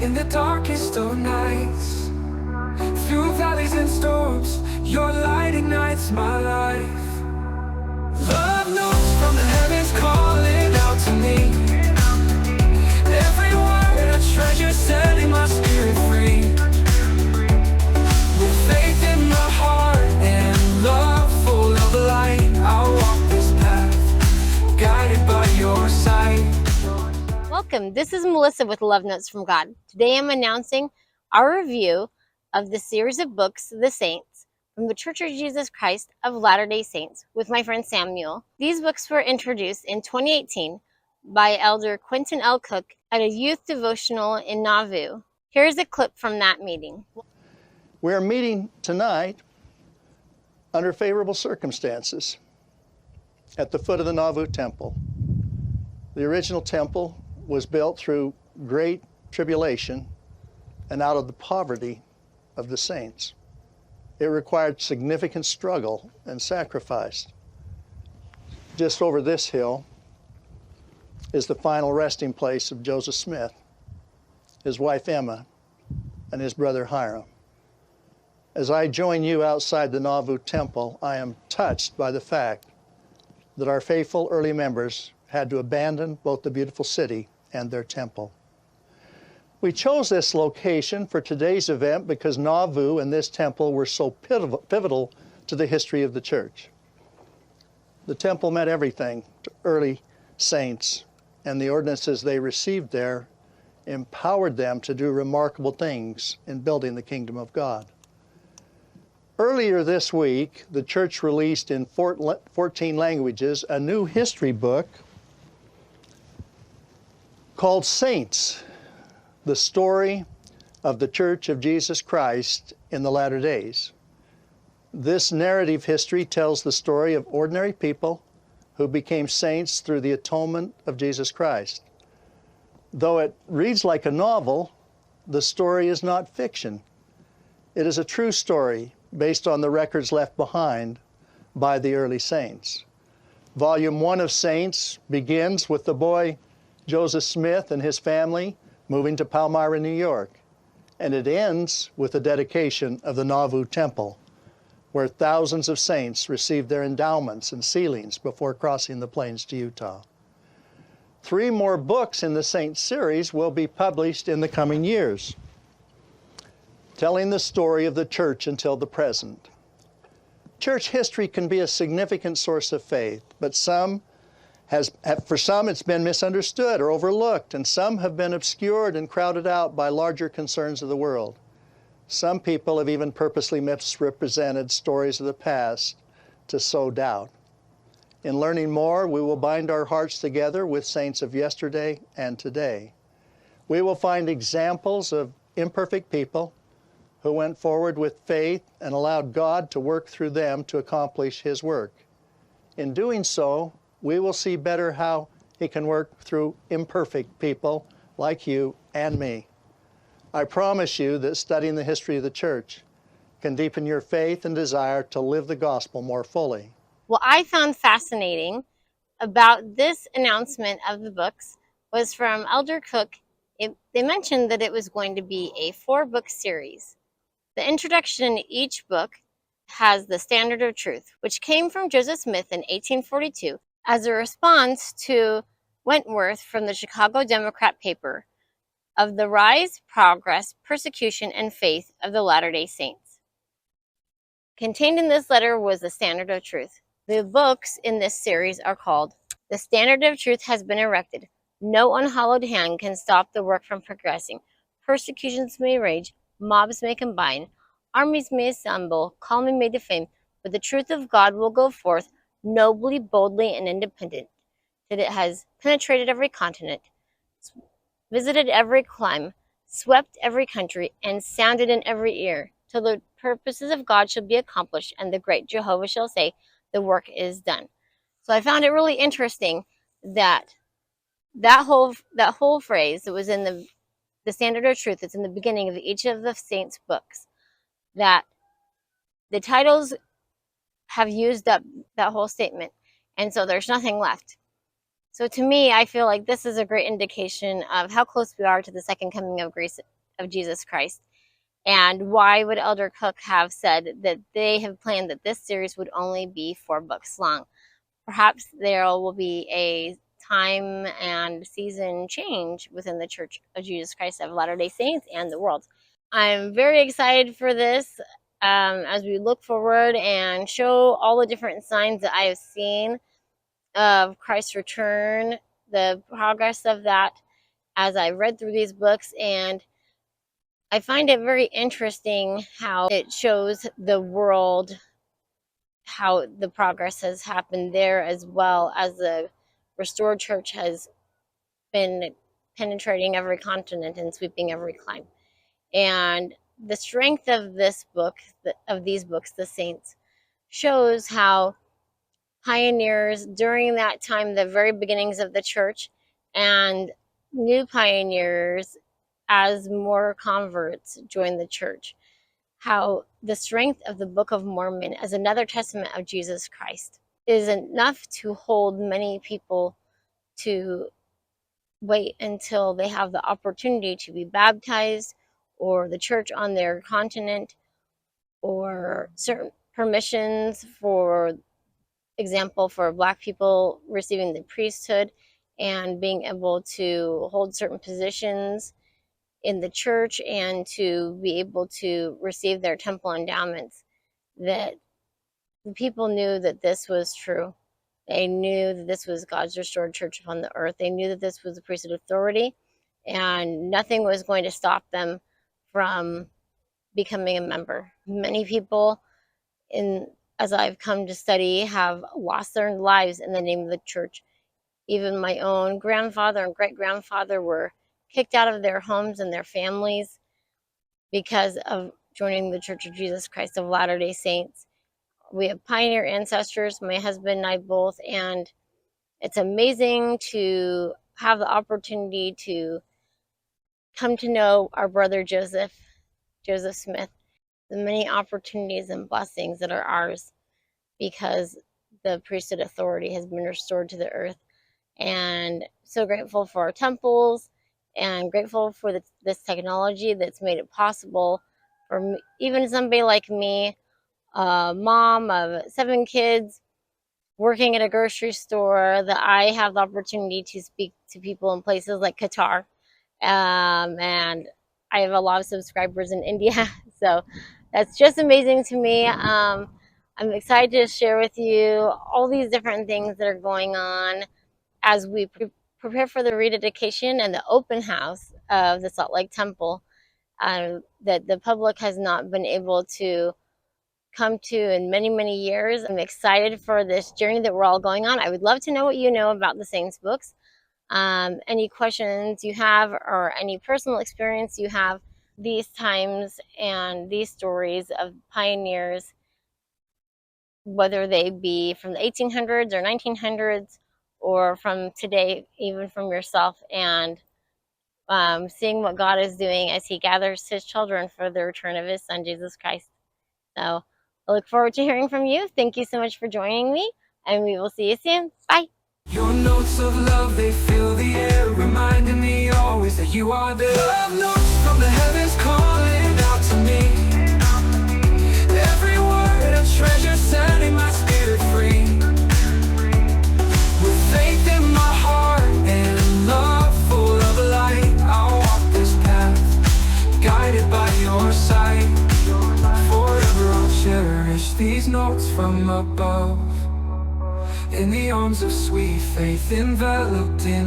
in the darkest of nights. Through valleys and storms, your light ignites my life. Love notes from the heavens calling out to me. Every word a treasure setting my spirit free. With faith in my heart and love full of light, I'll walk this path, guided by your sight. Welcome, this is Melissa with Love Notes from God. Today I'm announcing our review of the series of books, The Saints, from the Church of Jesus Christ of Latter-day Saints with my friend Samuel. These books were introduced in 2018 by Elder Quentin L. Cook at a youth devotional in Nauvoo. Here's a clip from that meeting. We're meeting tonight under favorable circumstances at the foot of the Nauvoo Temple. The original temple was built through great tribulation and out of the poverty of the saints. It required significant struggle and sacrifice. Just over this hill is the final resting place of Joseph Smith, his wife Emma, and his brother Hiram. As I join you outside the Nauvoo Temple, I am touched by the fact that our faithful early members had to abandon both the beautiful city and their temple. We chose this location for today's event because Nauvoo and this temple were so pivotal to the history of the church. The temple meant everything to early saints, and the ordinances they received there empowered them to do remarkable things in building the kingdom of God. Earlier this week, the church released in 14 languages a new history book called Saints, the story of the Church of Jesus Christ in the latter days. This narrative history tells the story of ordinary people who became saints through the atonement of Jesus Christ. Though it reads like a novel, the story is not fiction. It is a true story based on the records left behind by the early saints. Volume 1 of Saints begins with the boy Joseph Smith and his family moving to Palmyra, New York, and it ends with the dedication of the Nauvoo Temple, where thousands of saints received their endowments and sealings before crossing the plains to Utah. 3 more books in the Saints series will be published in the coming years, telling the story of the church until the present. Church history can be a significant source of faith, but for some it's been misunderstood or overlooked, and some have been obscured and crowded out by larger concerns of the world. Some people have even purposely misrepresented stories of the past to sow doubt. In learning more, we will bind our hearts together with saints of yesterday and today. We will find examples of imperfect people who went forward with faith and allowed God to work through them to accomplish His work. In doing so, we will see better how He can work through imperfect people like you and me. I promise you that studying the history of the church can deepen your faith and desire to live the gospel more fully. What I found fascinating about this announcement of the books was from Elder Cook. They mentioned that it was going to be a 4-book series. The introduction to each book has the Standard of Truth, which came from Joseph Smith in 1842 as a response to Wentworth from the Chicago Democrat paper of the rise, progress, persecution, and faith of the Latter-day Saints. Contained in this letter was the Standard of Truth. The books in this series are called The Standard of Truth Has Been Erected. No unhallowed hand can stop the work from progressing. Persecutions may rage, mobs may combine, armies may assemble, calumny may defame, but the truth of God will go forth nobly, boldly, and independent, that it has penetrated every continent, visited every clime, swept every country, and sounded in every ear, till the purposes of God shall be accomplished, and the great Jehovah shall say, the work is done. So I found it really interesting that whole phrase that was in the Standard of Truth, it's in the beginning of each of the saints' books, that the titles have used up that whole statement, and so there's nothing left. So to me, I feel like this is a great indication of how close we are to the second coming of of Jesus Christ. And why would Elder Cook have said that they have planned that this series would only be 4 books long? Perhaps there will be a time and season change within the Church of Jesus Christ of Latter-day Saints and the world. I'm very excited for this as we look forward and show all the different signs that I have seen of Christ's return, the progress of that as I read through these books. And I find it very interesting how it shows the world how the progress has happened there, as well as the restored church has been penetrating every continent and sweeping every clime. And the strength of this book, of these books, the Saints, shows how pioneers during that time, the very beginnings of the church, and new pioneers as more converts joined the church, how the strength of the Book of Mormon as another testament of Jesus Christ is enough to hold many people to wait until they have the opportunity to be baptized, or the church on their continent, or certain permissions, for example, for Black people receiving the priesthood and being able to hold certain positions in the church and to be able to receive their temple endowments. That the people knew that this was true. They knew that this was God's restored church upon the earth. They knew that this was the priesthood authority, and nothing was going to stop them from becoming a member. Many people, as I've come to study, have lost their lives in the name of the church. Even my own grandfather and great-grandfather were kicked out of their homes and their families because of joining the Church of Jesus Christ of Latter-day Saints. We have pioneer ancestors, my husband and I both, and it's amazing to have the opportunity to come to know our brother Joseph Smith, the many opportunities and blessings that are ours because the priesthood authority has been restored to the earth. And so grateful for our temples, and grateful for this technology that's made it possible for me, even somebody like me, a mom of 7 kids, working at a grocery store, that I have the opportunity to speak to people in places like Qatar. And I have a lot of subscribers in India. So that's just amazing to me. I'm excited to share with you all these different things that are going on as we prepare for the rededication and the open house of the Salt Lake Temple that the public has not been able to come to in many, many years. I'm excited for this journey that we're all going on. I would love to know what you know about the Saints books. Any questions you have, or any personal experience you have these times and these stories of pioneers, whether they be from the 1800s or 1900s, or from today, even from yourself, and seeing what God is doing as he gathers his children for the return of his son, Jesus Christ. So I look forward to hearing from you. Thank you so much for joining me, and we will see you soon. Bye. Your notes of love, they fill the air, reminding me always that you are there. Love notes from the heavens calling out to me. Every word a treasure, setting my spirit free. With faith in my heart and love full of light, I'll walk this path, guided by your sight. Forever I'll cherish these notes from above, in the arms of sweet faith, enveloped in